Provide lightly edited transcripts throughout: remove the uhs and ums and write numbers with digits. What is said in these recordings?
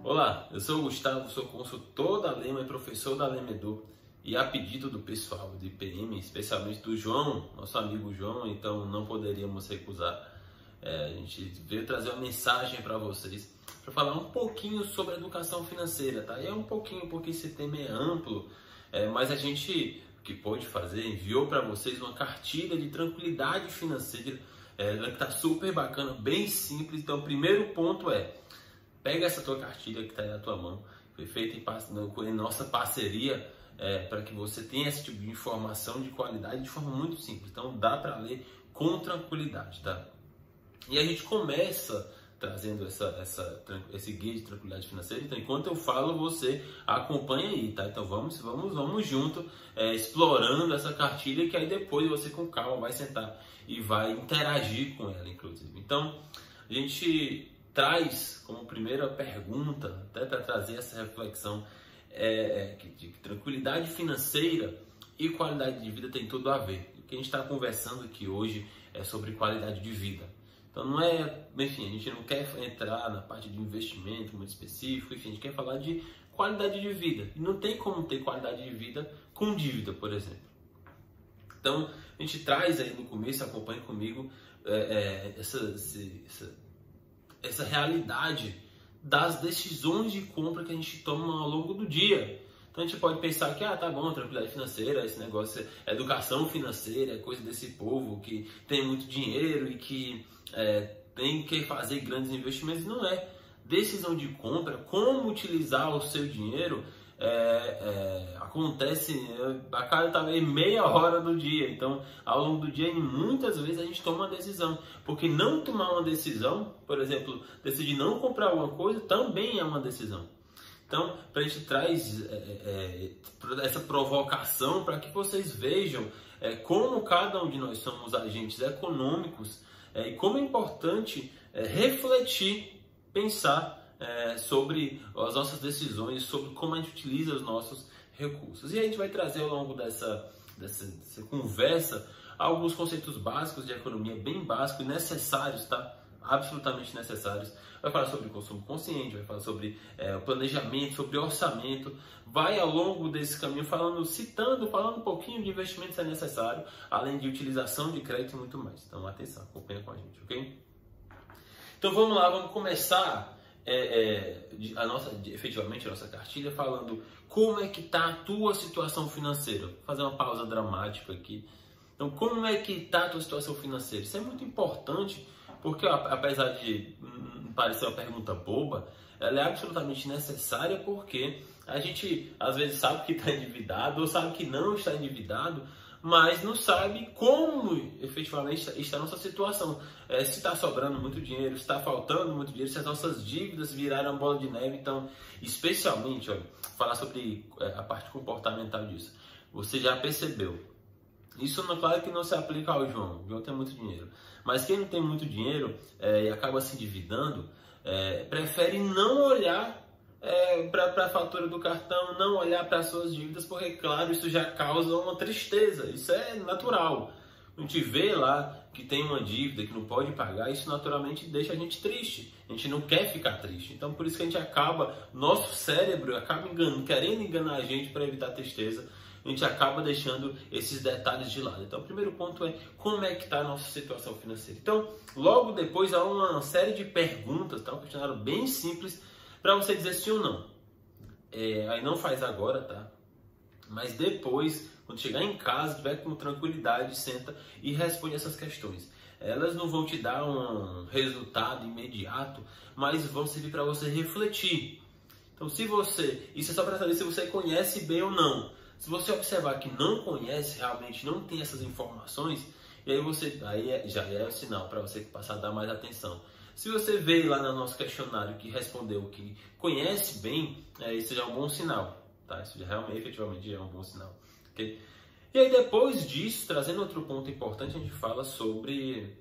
Olá, eu sou o Gustavo, sou consultor da Lema e professor da Lema Edu. E a pedido do pessoal do IPM, especialmente do João, nosso amigo João, então não poderíamos recusar. A gente veio trazer uma mensagem para vocês, para falar um pouquinho sobre a educação financeira, tá? E é um pouquinho porque esse tema é amplo, mas a gente, o que pôde fazer, enviou para vocês uma cartilha de tranquilidade financeira, que está super bacana, bem simples. Então, o primeiro ponto pega essa tua cartilha que está aí na tua mão, foi feita em nossa parceria, para que você tenha esse tipo de informação de qualidade de forma muito simples. Então dá para ler com tranquilidade, tá? E a gente começa trazendo esse guia de tranquilidade financeira. Então, enquanto eu falo, você acompanha aí, tá? Então vamos junto, explorando essa cartilha, que aí depois você com calma vai sentar e vai interagir com ela, inclusive. Então a gente traz como primeira pergunta, até para trazer essa reflexão, que tranquilidade financeira e qualidade de vida tem tudo a ver. O que a gente está conversando aqui hoje é sobre qualidade de vida. Então não enfim, a gente não quer entrar na parte de investimento muito específico, enfim, a gente quer falar de qualidade de vida. E não tem como ter qualidade de vida com dívida, por exemplo. Então a gente traz aí no começo, acompanhe comigo, essa realidade das decisões de compra que a gente toma ao longo do dia. Então a gente pode pensar que, tá bom, tranquilidade financeira, esse negócio é educação financeira, é coisa desse povo que tem muito dinheiro e que tem que fazer grandes investimentos. Não é. Decisão de compra, como utilizar o seu dinheiro, acontece a cada talvez meia hora do dia. Então, ao longo do dia, e muitas vezes a gente toma uma decisão, porque não tomar uma decisão, por exemplo, decidir não comprar alguma coisa, também é uma decisão. Então, a gente traz essa provocação para que vocês vejam como cada um de nós somos agentes econômicos, e como é importante refletir, pensar sobre as nossas decisões, sobre como a gente utiliza os nossos recursos. E a gente vai trazer ao longo dessa conversa alguns conceitos básicos de economia, bem básicos e necessários, tá? Absolutamente necessários. Vai falar sobre consumo consciente, vai falar sobre planejamento, sobre orçamento. Vai ao longo desse caminho falando um pouquinho de investimento se é necessário, além de utilização de crédito e muito mais. Então atenção, acompanha com a gente, ok? Então vamos lá, vamos começar efetivamente a nossa cartilha falando como é que está a tua situação financeira. Vou fazer uma pausa dramática aqui. Então, como é que está a tua situação financeira? Isso é muito importante, porque apesar de parecer uma pergunta boba, ela é absolutamente necessária, porque a gente às vezes sabe que está endividado ou sabe que não está endividado, mas não sabe como efetivamente está a nossa situação. Se está sobrando muito dinheiro, se está faltando muito dinheiro, se as nossas dívidas viraram uma bola de neve. Então, especialmente, falar sobre a parte comportamental disso. Você já percebeu? Isso, claro que não se aplica ao João. O João tem muito dinheiro. Mas quem não tem muito dinheiro e acaba se endividando, prefere não olhar para a fatura do cartão, não olhar para as suas dívidas, porque, claro, isso já causa uma tristeza. Isso é natural. A gente vê lá que tem uma dívida que não pode pagar, isso naturalmente deixa a gente triste. A gente não quer ficar triste. Então, por isso que a gente nosso cérebro acaba querendo enganar a gente para evitar tristeza. A gente acaba deixando esses detalhes de lado. Então, o primeiro ponto é como é que está a nossa situação financeira. Então, logo depois há uma série de perguntas, tá? Um questionário bem simples para você dizer sim ou não. Aí não faz agora, tá? Mas depois, quando chegar em casa, tiver com tranquilidade, senta e responde essas questões. Elas não vão te dar um resultado imediato, mas vão servir para você refletir. Então, isso é só para saber se você conhece bem ou não. Se você observar que não conhece, realmente não tem essas informações, e aí já é o sinal para você passar a dar mais atenção. Se você vê lá no nosso questionário que respondeu que conhece bem, isso já é um bom sinal, tá? Isso já realmente, efetivamente, já é um bom sinal, ok? E aí depois disso, trazendo outro ponto importante, a gente fala sobre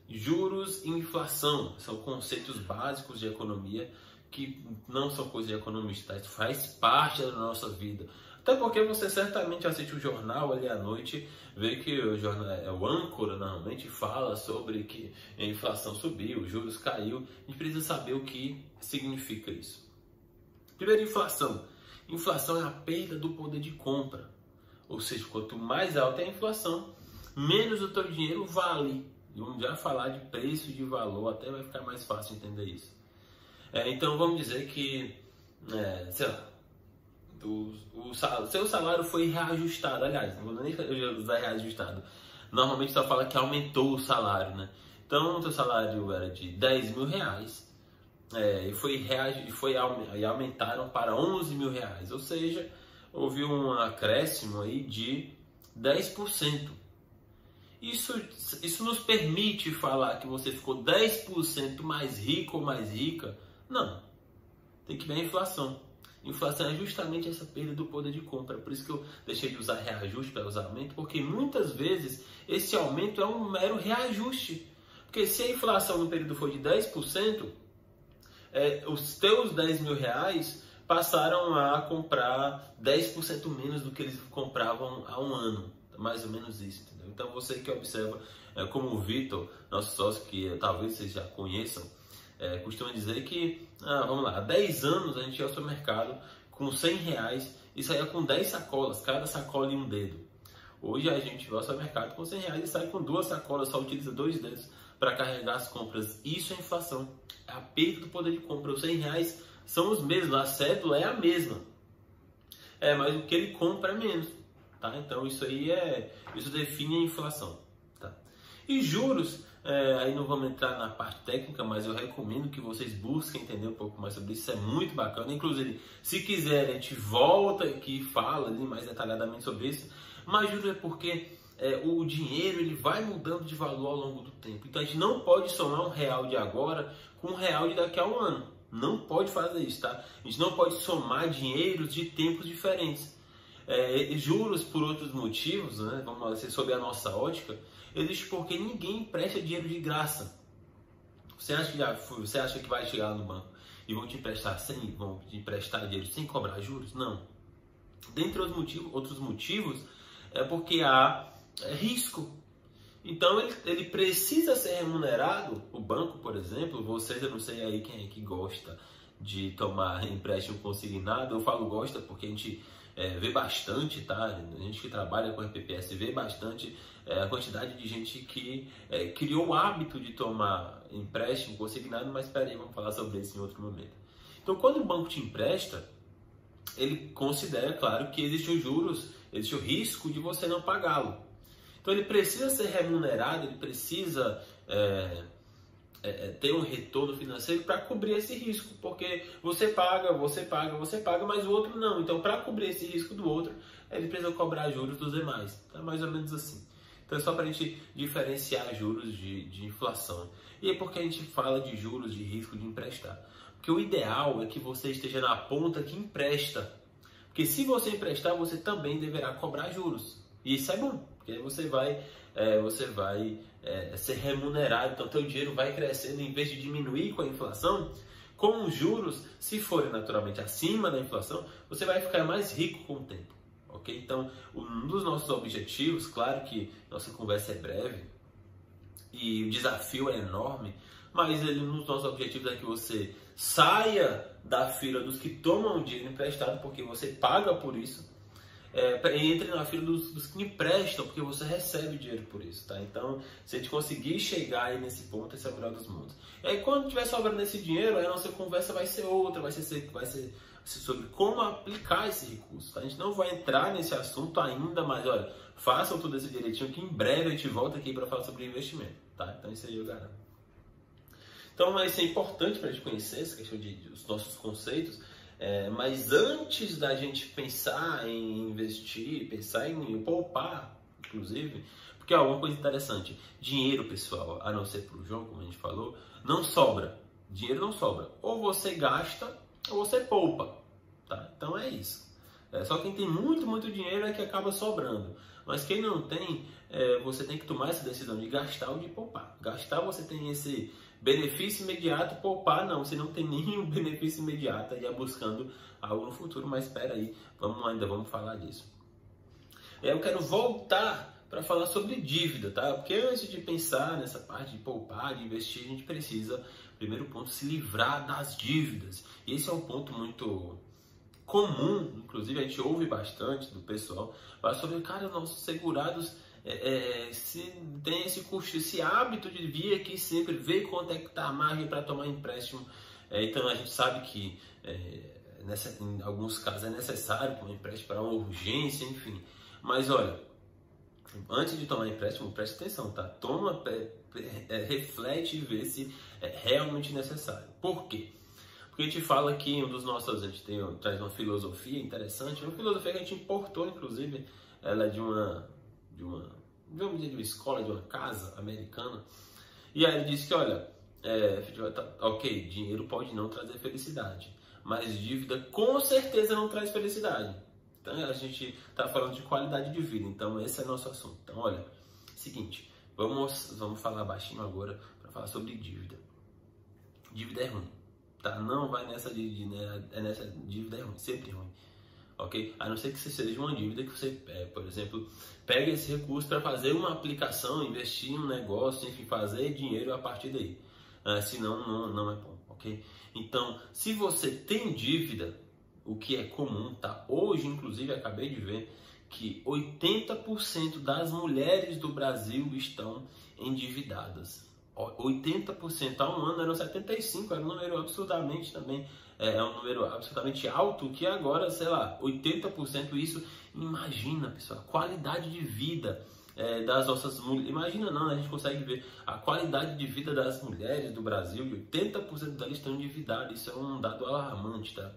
juros e inflação. São conceitos básicos de economia que não são coisa de economista, tá? Isso faz parte da nossa vida. Até porque você certamente assiste o jornal ali à noite, vê que o jornal, o âncora normalmente fala sobre que a inflação subiu, os juros caiu. A gente precisa saber o que significa isso. Primeiro, inflação. Inflação é a perda do poder de compra. Ou seja, quanto mais alta é a inflação, menos o teu dinheiro vale. E vamos já falar de preço e de valor, até vai ficar mais fácil entender isso. Então vamos dizer que, sei lá, o seu salário foi reajustado. Aliás, não vou nem usar reajustado. Normalmente só fala que aumentou o salário, né? Então o teu salário era de 10 mil reais e aumentaram para 11 mil reais. Ou seja, houve um acréscimo aí de 10%. Isso nos permite falar que você ficou 10% mais rico ou mais rica? Não. Tem que ver a inflação. Inflação é justamente essa perda do poder de compra. Por isso que eu deixei de usar reajuste para usar aumento, porque muitas vezes esse aumento é um mero reajuste. Porque se a inflação no período for de 10%, os teus 10 mil reais passaram a comprar 10% menos do que eles compravam há um ano. Mais ou menos isso, entendeu? Então você que observa, como o Vitor, nosso sócio, que talvez vocês já conheçam, costuma dizer que, vamos lá, há 10 anos a gente ia ao supermercado com 100 reais e saía com 10 sacolas, cada sacola em um dedo. Hoje a gente vai ao supermercado com 100 reais e sai com 2 sacolas, só utiliza 2 dedos para carregar as compras. Isso é inflação, é a perda do poder de compra. Os 100 reais são os mesmos, a cédula é a mesma, mas o que ele compra é menos. Tá? Então isso define a inflação. Tá? E juros, aí não vamos entrar na parte técnica, mas eu recomendo que vocês busquem entender um pouco mais sobre isso, é muito bacana. Inclusive, se quiserem, a gente volta aqui e fala ali mais detalhadamente sobre isso. Mas juros é porque o dinheiro ele vai mudando de valor ao longo do tempo. Então a gente não pode somar R$1 de agora com R$1 de daqui a um ano. Não pode fazer isso, tá? A gente não pode somar dinheiros de tempos diferentes. Juros por outros motivos, né? Vamos dizer, sob a nossa ótica, existe porque ninguém empresta dinheiro de graça. Você acha que vai chegar no banco e vão te emprestar dinheiro sem cobrar juros? Não. Dentre outros motivos, é porque há risco. Então ele precisa ser remunerado. O banco, por exemplo, vocês, eu não sei aí quem é que gosta de tomar empréstimo consignado. Eu falo gosta porque a gente vê bastante, tá? A gente que trabalha com RPPS vê bastante a quantidade de gente que criou o hábito de tomar empréstimo consignado, mas espera aí, vamos falar sobre isso em outro momento. Então, quando o banco te empresta, ele considera, claro, que existe os juros, existe o risco de você não pagá-lo. Então, ele precisa ser remunerado, ele precisa ter um retorno financeiro para cobrir esse risco, porque você paga, mas o outro não. Então, para cobrir esse risco do outro, ele precisa cobrar juros dos demais. Então, é mais ou menos assim. Então, é só para a gente diferenciar juros de inflação. E é porque a gente fala de juros, de risco de emprestar. Porque o ideal é que você esteja na ponta que empresta. Porque se você emprestar, você também deverá cobrar juros. E isso é bom, porque aí você vai ser remunerado, então teu dinheiro vai crescendo em vez de diminuir com a inflação. Com os juros, se forem naturalmente acima da inflação, você vai ficar mais rico com o tempo, ok? Então, um dos nossos objetivos, claro que nossa conversa é breve e o desafio é enorme, mas um dos nossos objetivos é que você saia da fila dos que tomam dinheiro emprestado, porque você paga por isso, entre na fila dos que emprestam, porque você recebe dinheiro por isso, tá? Então, se a gente conseguir chegar aí nesse ponto, esse é o melhor dos mundos. E aí, quando tiver sobrando esse dinheiro, aí a nossa conversa vai ser outra, vai ser sobre como aplicar esse recurso, tá? A gente não vai entrar nesse assunto ainda, mas olha, façam tudo isso direitinho, que em breve a gente volta aqui para falar sobre investimento, tá? Então, isso aí eu garanto. Então, isso é importante para a gente conhecer essa questão dos nossos conceitos. Mas antes da gente pensar em investir, pensar em poupar, inclusive, porque uma coisa interessante, dinheiro, pessoal, a não ser para o João, como a gente falou, não sobra. Dinheiro não sobra. Ou você gasta, ou você poupa. Tá? Então é isso. Só quem tem muito dinheiro é que acaba sobrando. Mas quem não tem, você tem que tomar essa decisão de gastar ou de poupar. Gastar, você tem esse benefício imediato, poupar não, você não tem nenhum benefício imediato, e é buscando algo no futuro, mas espera aí, vamos falar disso. Eu quero voltar para falar sobre dívida, tá? Porque antes de pensar nessa parte de poupar, de investir, a gente precisa, primeiro ponto, se livrar das dívidas. E esse é um ponto muito comum, inclusive a gente ouve bastante do pessoal, falar sobre, cara, nossos segurados se tem esse custo, esse hábito de vir aqui sempre, ver quanto é que está a margem para tomar empréstimo. Então a gente sabe que em alguns casos é necessário tomar empréstimo para uma urgência, enfim. Mas olha, antes de tomar empréstimo, preste atenção, tá? Reflete e vê se é realmente necessário. Por quê? Porque a gente fala aqui, a gente traz uma filosofia interessante, uma filosofia que a gente importou, inclusive, ela é de uma escola, de uma casa americana. E aí ele disse que, olha, ok, dinheiro pode não trazer felicidade, mas dívida com certeza não traz felicidade. Então a gente está falando de qualidade de vida, então esse é nosso assunto. Então olha, seguinte, vamos falar baixinho agora para falar sobre dívida. Dívida é ruim, tá? Não vai nessa nessa dívida é ruim, sempre ruim. Ok? A não ser que você seja uma dívida que você, por exemplo, pega esse recurso para fazer uma aplicação, investir em um negócio, enfim, fazer dinheiro a partir daí. Senão não é bom, ok? Então, se você tem dívida, o que é comum, tá? Hoje, inclusive, acabei de ver que 80% das mulheres do Brasil estão endividadas. 80%, há um ano eram 75%, era um número absurdamente também, um número absolutamente alto, que agora, sei lá, 80% isso. Imagina, pessoal, a qualidade de vida das nossas mulheres. Imagina não, a gente consegue ver a qualidade de vida das mulheres do Brasil, 80% delas estão endividadas, isso é um dado alarmante, tá?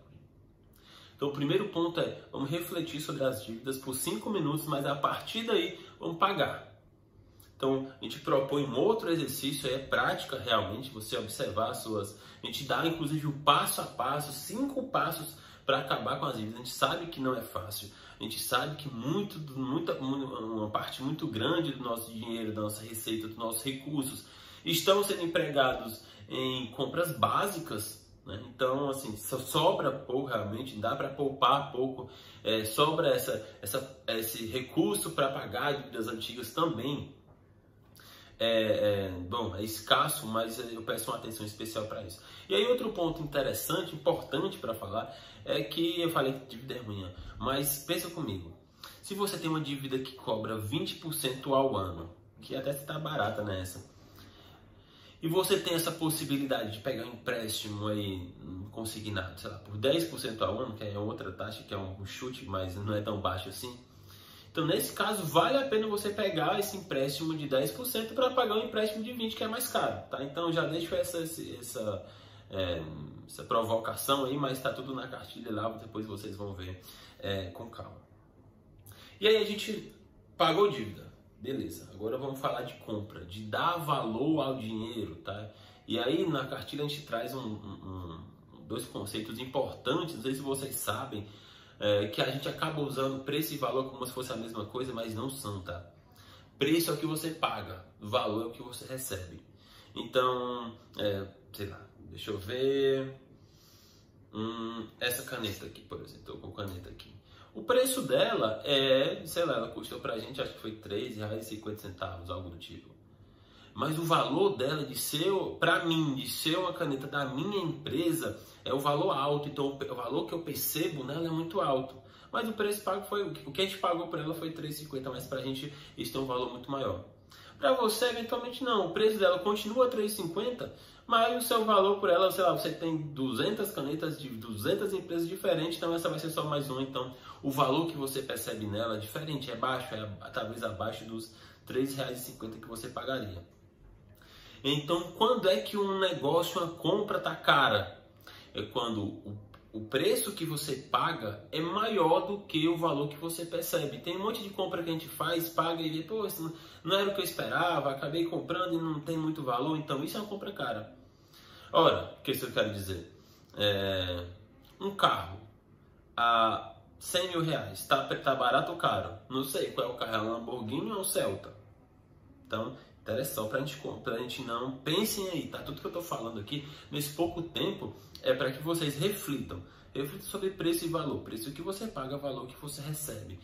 Então o primeiro ponto vamos refletir sobre as dívidas por 5 minutos, mas a partir daí vamos pagar. Então, a gente propõe um outro exercício, prática realmente, você observar a gente dá inclusive o passo a passo, 5 passos para acabar com as dívidas. A gente sabe que não é fácil, a gente sabe que uma parte muito grande do nosso dinheiro, da nossa receita, dos nossos recursos estão sendo empregados em compras básicas, né? Então, assim, sobra pouco realmente, dá para poupar pouco, sobra esse recurso para pagar dívidas antigas também. Bom, é escasso, mas eu peço uma atenção especial para isso. E aí outro ponto interessante, importante para falar, é que eu falei que dívida é ruim, mas pensa comigo, se você tem uma dívida que cobra 20% ao ano, que até está barata nessa, e você tem essa possibilidade de pegar um empréstimo aí consignado, sei lá, por 10% ao ano, que é outra taxa, que é um chute, mas não é tão baixo assim. Então, nesse caso, vale a pena você pegar esse empréstimo de 10% para pagar um empréstimo de 20%, que é mais caro, tá? Então, já deixo essa provocação aí, mas está tudo na cartilha lá, depois vocês vão ver com calma. E aí, a gente pagou dívida, beleza. Agora vamos falar de compra, de dar valor ao dinheiro, tá? E aí, na cartilha, a gente traz dois conceitos importantes, não sei se vocês sabem, que a gente acaba usando preço e valor como se fosse a mesma coisa, mas não são, tá? Preço é o que você paga, valor é o que você recebe. Então, sei lá, deixa eu ver. Essa caneta aqui, por exemplo, estou com caneta aqui. O preço dela sei lá, ela custou pra gente, acho que foi R$3,50, algo do tipo. Mas o valor dela pra mim, de ser uma caneta da minha empresa, é o valor alto. Então o valor que eu percebo nela é muito alto. Mas o preço pago o que a gente pagou por ela foi R$3,50, mas pra gente isso tem um valor muito maior. Para você, eventualmente não, o preço dela continua R$3,50, mas o seu valor por ela, sei lá, você tem 200 canetas de 200 empresas diferentes, então essa vai ser só mais uma. Então o valor que você percebe nela é diferente, é baixo, talvez abaixo dos R$3,50 que você pagaria. Então, quando é que um negócio, uma compra está cara? É quando o preço que você paga é maior do que o valor que você percebe. Tem um monte de compra que a gente faz, paga e vê, pô, isso não era o que eu esperava, acabei comprando e não tem muito valor, então isso é uma compra cara. Ora, o que isso eu quero dizer? Um carro a R$100 mil, tá barato ou caro? Não sei qual é o carro, é um Lamborghini ou é um Celta? Então, interessante para a gente não pensem aí, tá? Tudo que eu estou falando aqui nesse pouco tempo é para que vocês reflitam sobre preço e valor, preço que você paga, valor que você recebe.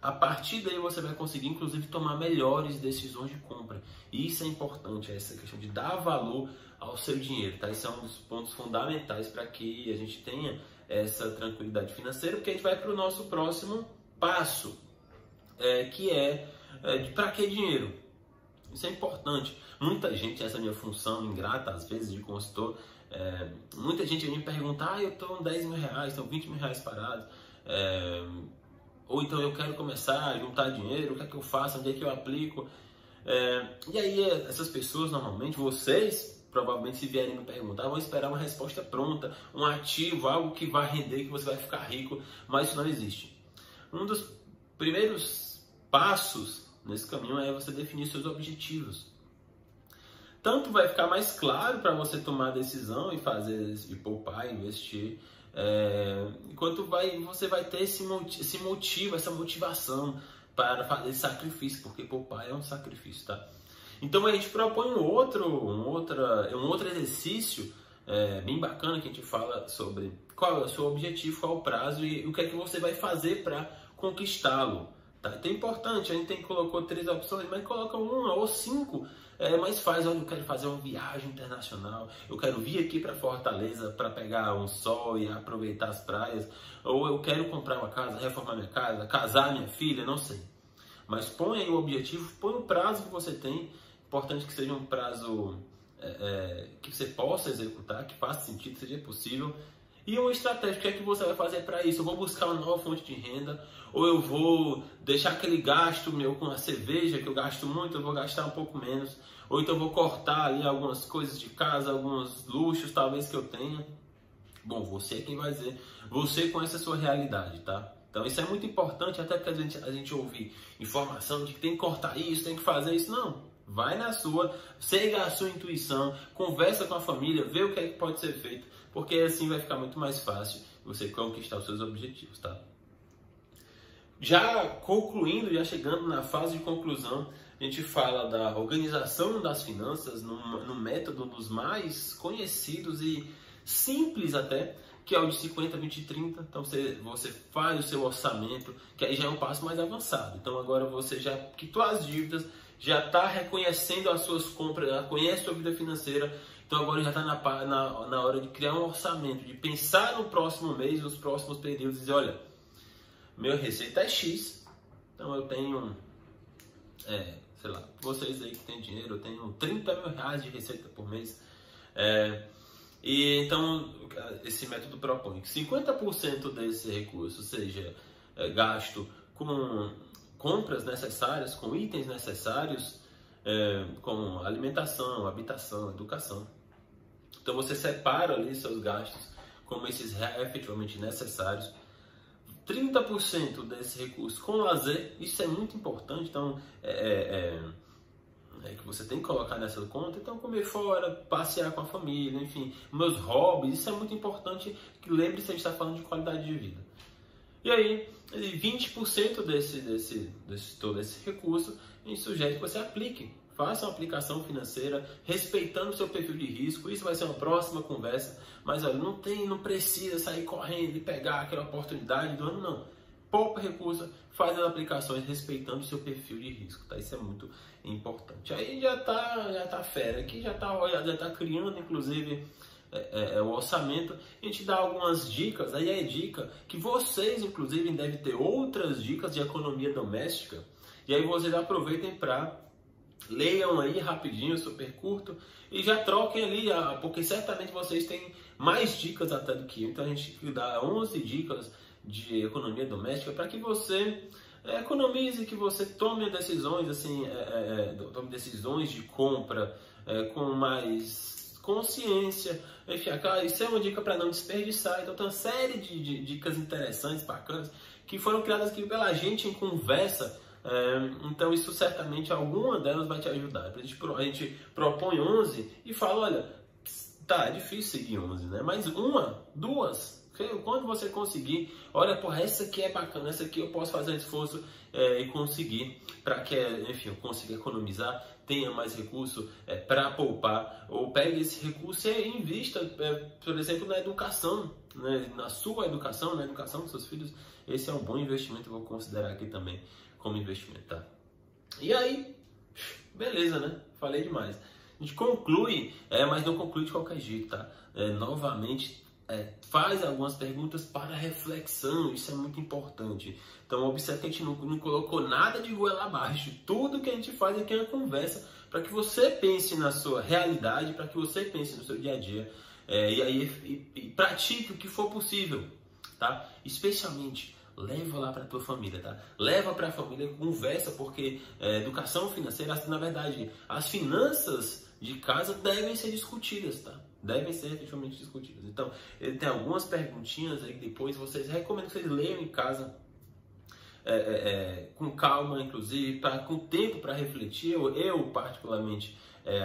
A partir daí você vai conseguir, inclusive, tomar melhores decisões de compra. E isso é importante, essa questão de dar valor ao seu dinheiro, tá? Isso é um dos pontos fundamentais para que a gente tenha essa tranquilidade financeira, porque a gente vai para o nosso próximo passo, que é para que dinheiro? Isso é importante. Muita gente, essa é a minha função ingrata, às vezes, de consultor, muita gente me pergunta, eu estou com 10 mil reais, estou 20 mil reais parados, ou então eu quero começar a juntar dinheiro, o que é que eu faço, onde é que eu aplico? E aí essas pessoas, normalmente, vocês, provavelmente se vierem me perguntar, vão esperar uma resposta pronta, um ativo, algo que vai render, que você vai ficar rico, mas isso não existe. Um dos primeiros passos nesse caminho é você definir seus objetivos. Tanto vai ficar mais claro para você tomar a decisão e poupar, investir, enquanto você vai ter esse motivo, essa motivação para fazer esse sacrifício, porque poupar é um sacrifício, tá? Então a gente propõe um outro exercício bem bacana, que a gente fala sobre qual é o seu objetivo, qual é o prazo e o que é que você vai fazer para conquistá-lo. Tá? Então é importante, a gente colocou 3 opções, mas coloca 1 ou 5, mas olha, eu quero fazer uma viagem internacional, eu quero vir aqui para Fortaleza para pegar um sol e aproveitar as praias, ou eu quero comprar uma casa, reformar minha casa, casar minha filha, não sei. Mas põe aí o objetivo, põe o prazo que você tem, importante que seja um prazo que você possa executar, que faça sentido, seja possível. E uma estratégia, o que é que você vai fazer para isso? Eu vou buscar uma nova fonte de renda, ou eu vou deixar aquele gasto meu com a cerveja, que eu gasto muito, eu vou gastar um pouco menos, ou então eu vou cortar ali algumas coisas de casa, alguns luxos talvez que eu tenha. Bom, você é quem vai dizer, você conhece a sua realidade, tá? Então isso é muito importante, até porque a gente ouvir informação de que tem que cortar isso, tem que fazer isso, não. Vai na sua, siga a sua intuição, conversa com a família, vê o que é que pode ser feito, porque assim vai ficar muito mais fácil você conquistar os seus objetivos, tá? Já concluindo, já chegando na fase de conclusão, a gente fala da organização das finanças no método dos mais conhecidos e simples até, que é o de 50, 20 e 30. Então você faz o seu orçamento, que aí já é um passo mais avançado. Então agora você já quitou as dívidas, já está reconhecendo as suas compras, já conhece a sua vida financeira. Então agora já está na hora de criar um orçamento, de pensar no próximo mês, nos próximos períodos, e dizer, olha, minha receita é X, então eu tenho, sei lá, vocês aí que tem dinheiro, eu tenho 30 mil reais de receita por mês. E então esse método propõe que 50% desse recurso seja gasto com compras necessárias, com itens necessários, como alimentação, habitação, educação. Então você separa ali seus gastos como esses efetivamente necessários. 30% desse recurso com lazer, isso é muito importante, então que você tem que colocar nessa conta. Então comer fora, passear com a família, enfim, meus hobbies, isso é muito importante, que lembre-se, a gente está falando de qualidade de vida. E aí, 20% todo esse recurso, a gente sugere que você aplique. Faça uma aplicação financeira, respeitando o seu perfil de risco. Isso vai ser uma próxima conversa. Mas olha, não precisa sair correndo e pegar aquela oportunidade do ano, não. Poupa recurso, faz as aplicações respeitando o seu perfil de risco, tá? Isso é muito importante. Aí já tá fera, aqui já tá criando, inclusive, o orçamento. A gente dá algumas dicas, aí é dica que vocês, inclusive, devem ter outras dicas de economia doméstica. E aí vocês aproveitem para leiam aí rapidinho, super curto, e já troquem ali, porque certamente vocês têm mais dicas até do que eu. Então a gente dá 11 dicas de economia doméstica para que você economize, que você tome decisões assim, tome decisões de compra com mais consciência. Enfim, isso é uma dica para não desperdiçar. Então tem uma série de dicas interessantes, bacanas, que foram criadas aqui pela gente em conversa. Então isso certamente, alguma delas vai te ajudar. A gente propõe 11 e fala, olha, tá, é difícil seguir 11, né? Mas 1, 2 Quando você conseguir, olha, porra, essa aqui é bacana, essa aqui eu posso fazer um esforço e conseguir, para que, enfim, eu consiga economizar, tenha mais recurso para poupar, ou pegue esse recurso e invista, por exemplo, na educação, né? Na sua educação, na educação dos seus filhos. Esse é um bom investimento, eu vou considerar aqui também como investimento, tá? E aí, beleza, né? Falei demais. A gente conclui, mas não conclui de qualquer jeito, tá? Novamente, faz algumas perguntas para reflexão, isso é muito importante. Então, observe que a gente não colocou nada de goela abaixo. Tudo que a gente faz aqui é uma conversa para que você pense na sua realidade, para que você pense no seu dia a dia e pratique o que for possível, tá? Especialmente, leva lá para a tua família, tá? Leva para a família, conversa, porque educação financeira, na verdade, as finanças de casa devem ser discutidas, tá? Devem ser efetivamente discutidas. Então, ele tem algumas perguntinhas aí que depois recomendo que vocês leiam em casa com calma, inclusive, com tempo para refletir. Eu particularmente,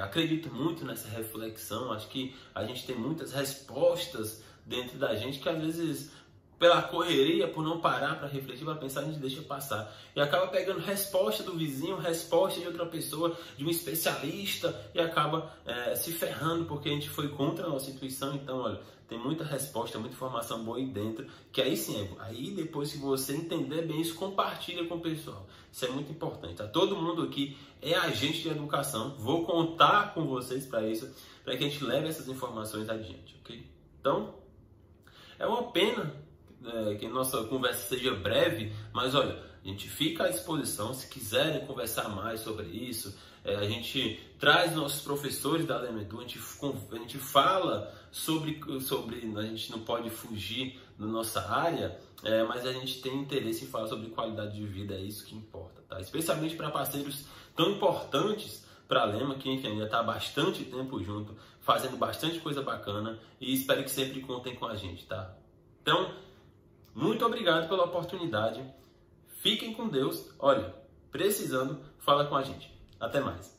acredito muito nessa reflexão. Acho que a gente tem muitas respostas dentro da gente que às vezes, pela correria, por não parar para refletir, para pensar, a gente deixa passar. E acaba pegando resposta do vizinho, resposta de outra pessoa, de um especialista, e acaba se ferrando porque a gente foi contra a nossa intuição. Então, olha, tem muita resposta, muita informação boa aí dentro, que aí sim, aí depois que você entender bem isso, compartilha com o pessoal. Isso é muito importante, tá? Todo mundo aqui é agente de educação, vou contar com vocês para isso, para que a gente leve essas informações adiante, ok? Então, é uma pena que nossa conversa seja breve, mas olha, a gente fica à disposição. Se quiserem conversar mais sobre isso, a gente traz nossos professores da Lemedu, a gente fala sobre, a gente não pode fugir da nossa área, mas a gente tem interesse em falar sobre qualidade de vida, é isso que importa, tá? Especialmente para parceiros tão importantes para a Lema, que enfim, ainda está há bastante tempo junto, fazendo bastante coisa bacana, e espero que sempre contem com a gente, tá? Então, muito obrigado pela oportunidade. Fiquem com Deus. Olha, precisando, fala com a gente. Até mais.